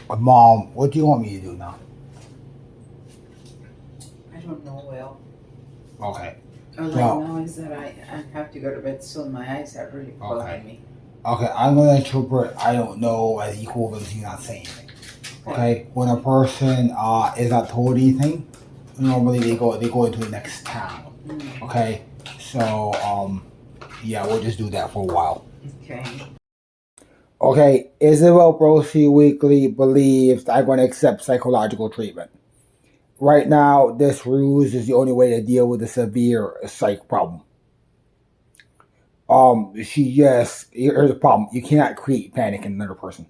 Mom, what do you want me to do now? I don't know, Will. Okay. All I know is that I have to go to bed soon. My eyes are really pulling me. Okay, I'm gonna interpret I don't know as equivalent to not saying anything. Okay? When a person is not told anything, normally they go into the next town. Okay? So yeah, we'll just do that for a while. Okay. Okay, Isabel Brosi Weekly believes I'm going to accept psychological treatment. Right now, this ruse is the only way to deal with a severe psych problem. Here's the problem. You cannot create panic in another person.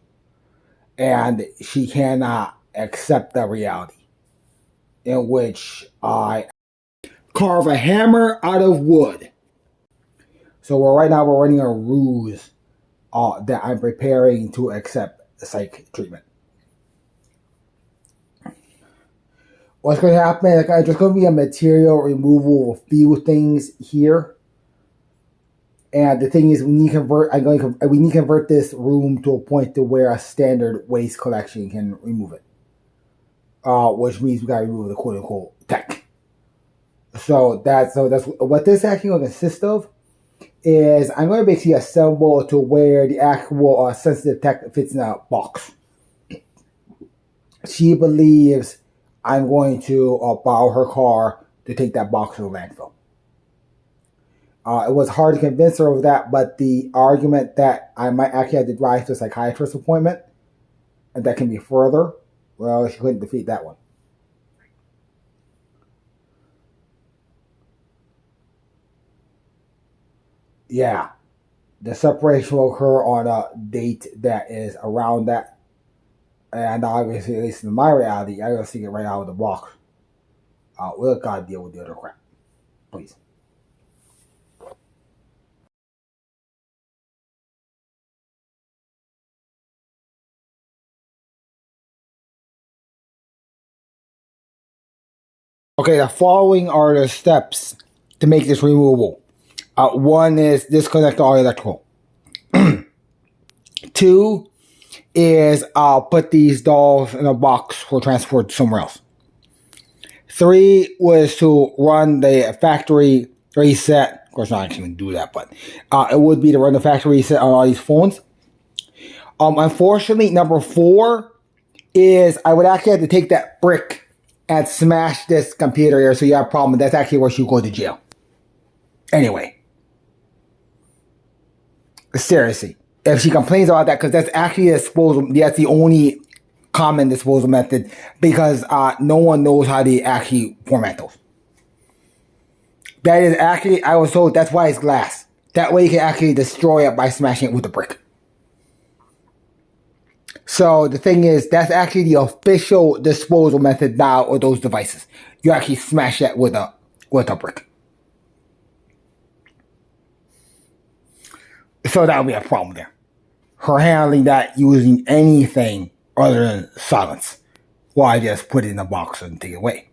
And she cannot accept the reality in which I carve a hammer out of wood. So right now we're running a ruse that I'm preparing to accept psych treatment. What's going to happen is there's going to be a material removal of a few things here. And the thing is, we need to convert this room to a point to where a standard waste collection can remove it. Which means we got to remove the quote unquote tech. So that's what this actually going to consist of. Is I'm going to basically assemble to where the actual sensitive tech fits in a box. She believes I'm going to borrow her car to take that box to the landfill. It was hard to convince her of that, but the argument that I might actually have to drive to a psychiatrist appointment and that can be further, well, she couldn't defeat that one. Yeah, the separation will occur on a date that is around that. And obviously, at least in my reality, I gotta see it right out of the box. We'll gotta deal with the other crap. Please. Okay, the following are the steps to make this removable. One is disconnect all electrical. Two is put these dolls in a box for transport somewhere else. 3 was to run the factory reset. Of course, not actually going to do that, but it would be to run the factory reset on all these phones. Unfortunately, number 4 is I would actually have to take that brick and smash this computer here, so you have a problem. That's actually where she go to jail. Anyway, seriously, if she complains about that, because that's actually a disposal, that's the only common disposal method, because no one knows how to actually format those. That is actually, I was told that's why it's glass. That way you can actually destroy it by smashing it with a brick. So the thing is, that's actually the official disposal method now of those devices. You actually smash that with a brick. So that would be a problem there. Her handling that using anything other than silence. Well, I just put it in a box and take it away.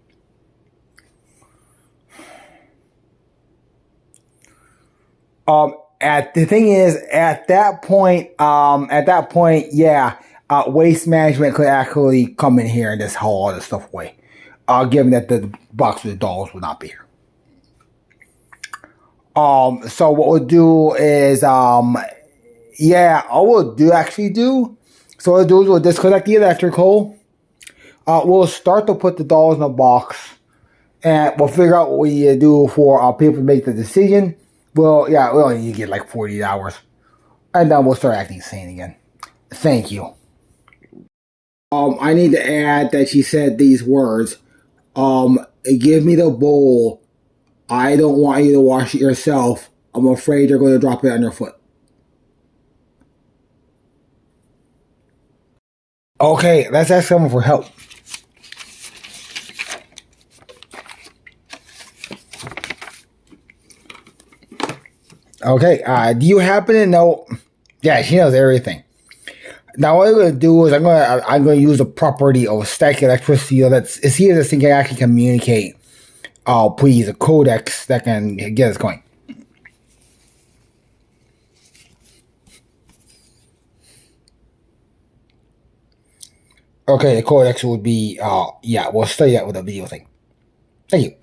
The thing is, at that point, yeah, waste management could actually come in here and just haul all this stuff away. Given that the box with the dolls would not be here. So what we'll do is, yeah, all we'll do. So what we'll do is we'll disconnect the electrical. We'll start to put the dolls in a box, and we'll figure out what we need to do for people to make the decision. Well, yeah, we only need to get like 48 hours. And then we'll start acting sane again. Thank you. I need to add that she said these words. Give me the bowl. I don't want you to wash it yourself. I'm afraid you're going to drop it on your foot. Okay, let's ask someone for help. Okay, do you happen to know? Yeah, she knows everything. Now what I'm going to do is I'm going to use the property of static electricity. Let's see if this thing can actually communicate. Please, a codex that can get us going. Okay, the codex would be, yeah, we'll study that with a video thing. Thank you.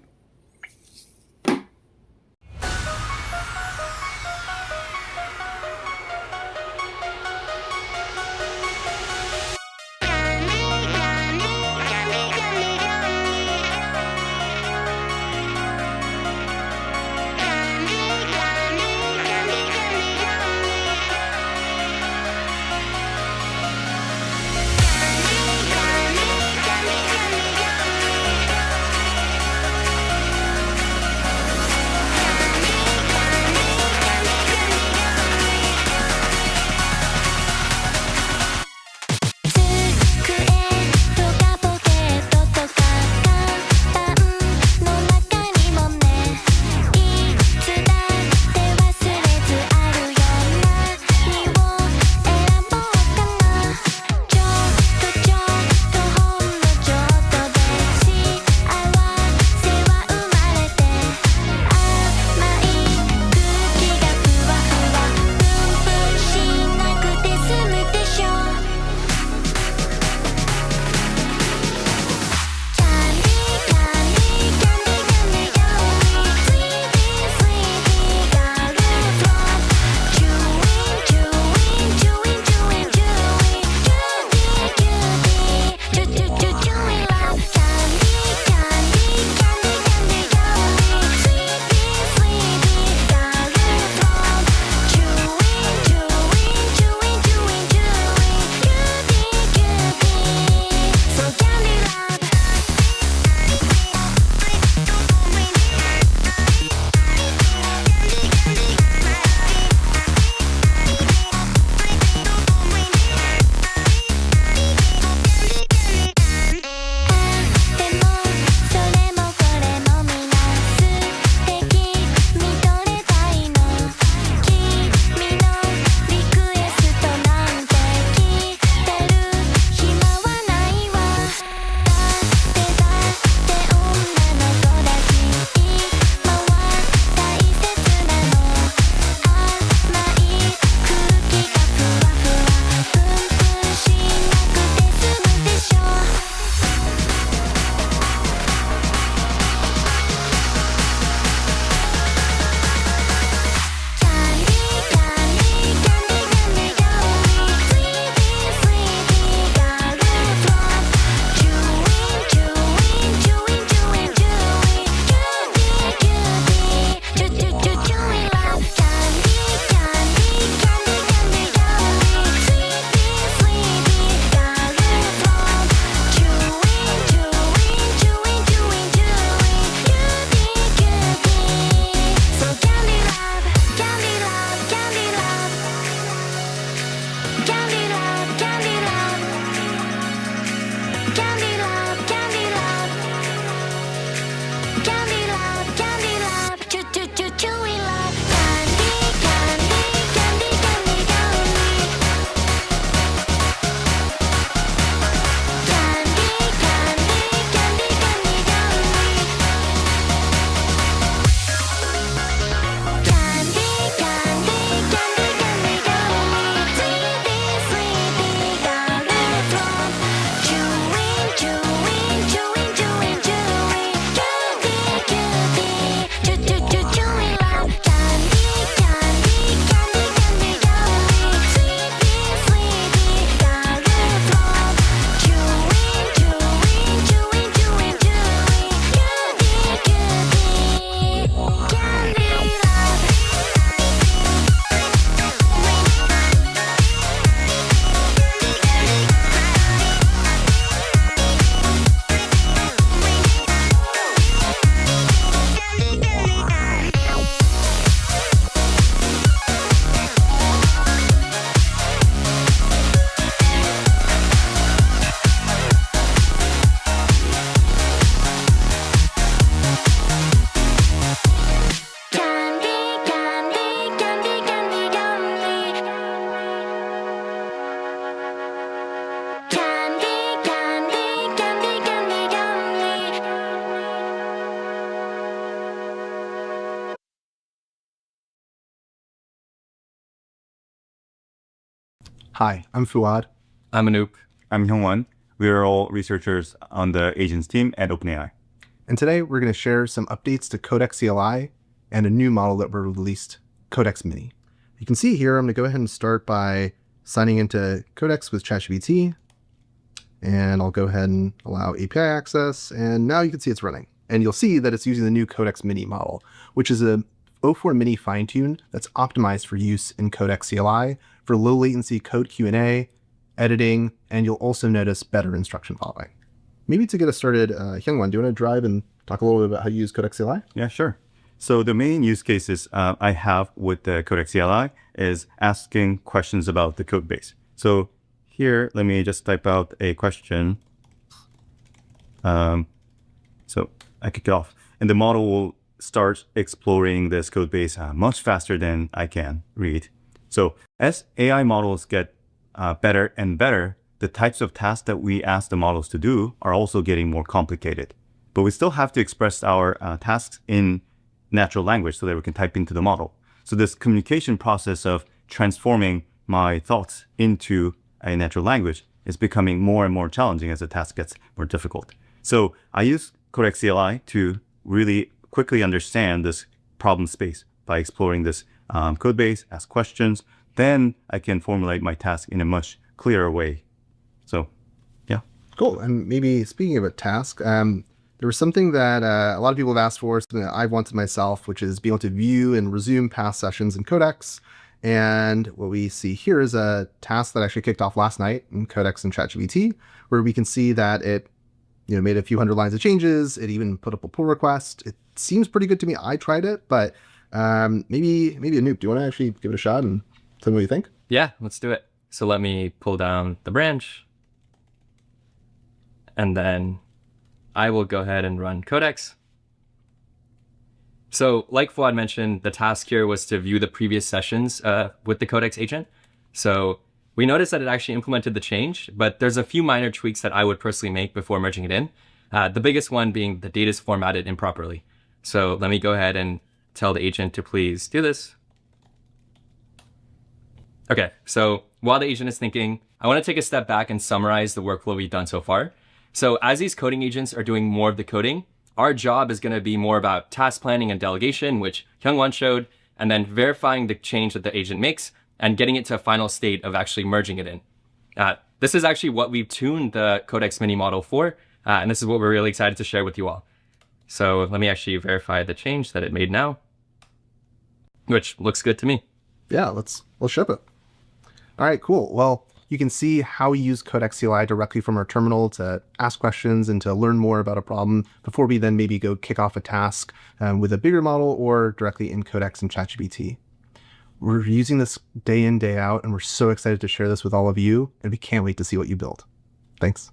Hi, I'm Fuad. I'm Anoop. I'm Hyungwon. We are all researchers on the agents team at OpenAI. And today we're going to share some updates to Codex CLI and a new model that we released, Codex Mini. You can see here, I'm going to go ahead and start by signing into Codex with ChatGPT. And I'll go ahead and allow API access. And now you can see it's running. And you'll see that it's using the new Codex Mini model, which is a O4 Mini fine-tune that's optimized for use in Codex CLI for low latency code Q&A, editing, and you'll also notice better instruction following. Maybe to get us started, Hyungwon, do you want to drive and talk a little bit about how you use Codex CLI? Yeah, sure. So the main use cases I have with the Codex CLI is asking questions about the code base. So here, let me just type out a question. So I kick it off, and the model will start exploring this code base much faster than I can read. So as AI models get better and better, the types of tasks that we ask the models to do are also getting more complicated. But we still have to express our tasks in natural language so that we can type into the model. So this communication process of transforming my thoughts into a natural language is becoming more and more challenging as the task gets more difficult. So I use Codex CLI to really quickly understand this problem space by exploring this code base, ask questions, then I can formulate my task in a much clearer way. So, yeah. Cool. And maybe speaking of a task, there was something that a lot of people have asked for, something that I've wanted myself, which is being able to view and resume past sessions in Codex. And what we see here is a task that actually kicked off last night in Codex and ChatGPT, where we can see that it made a few hundred lines of changes. It even put up a pull request. It seems pretty good to me. I tried it, but maybe Anoop, do you want to actually give it a shot and tell me what you think? Yeah, let's do it. So let me pull down the branch, and then I will go ahead and run Codex. So like Fuad mentioned, the task here was to view the previous sessions with the Codex agent. So we noticed that it actually implemented the change, but there's a few minor tweaks that I would personally make before merging it in. The biggest one being the data is formatted improperly. So let me go ahead and tell the agent to please do this. Okay, so while the agent is thinking, I want to take a step back and summarize the workflow we've done so far. So as these coding agents are doing more of the coding, our job is going to be more about task planning and delegation, which Hyungwon showed, and then verifying the change that the agent makes and getting it to a final state of actually merging it in. This is actually what we've tuned the Codex Mini model for, and this is what we're really excited to share with you all. So let me actually verify the change that it made now, which looks good to me. Yeah, let's ship it. All right, cool. Well, you can see how we use Codex CLI directly from our terminal to ask questions and to learn more about a problem before we then maybe go kick off a task with a bigger model or directly in Codex and ChatGPT. We're using this day in, day out, and we're so excited to share this with all of you, and we can't wait to see what you build. Thanks.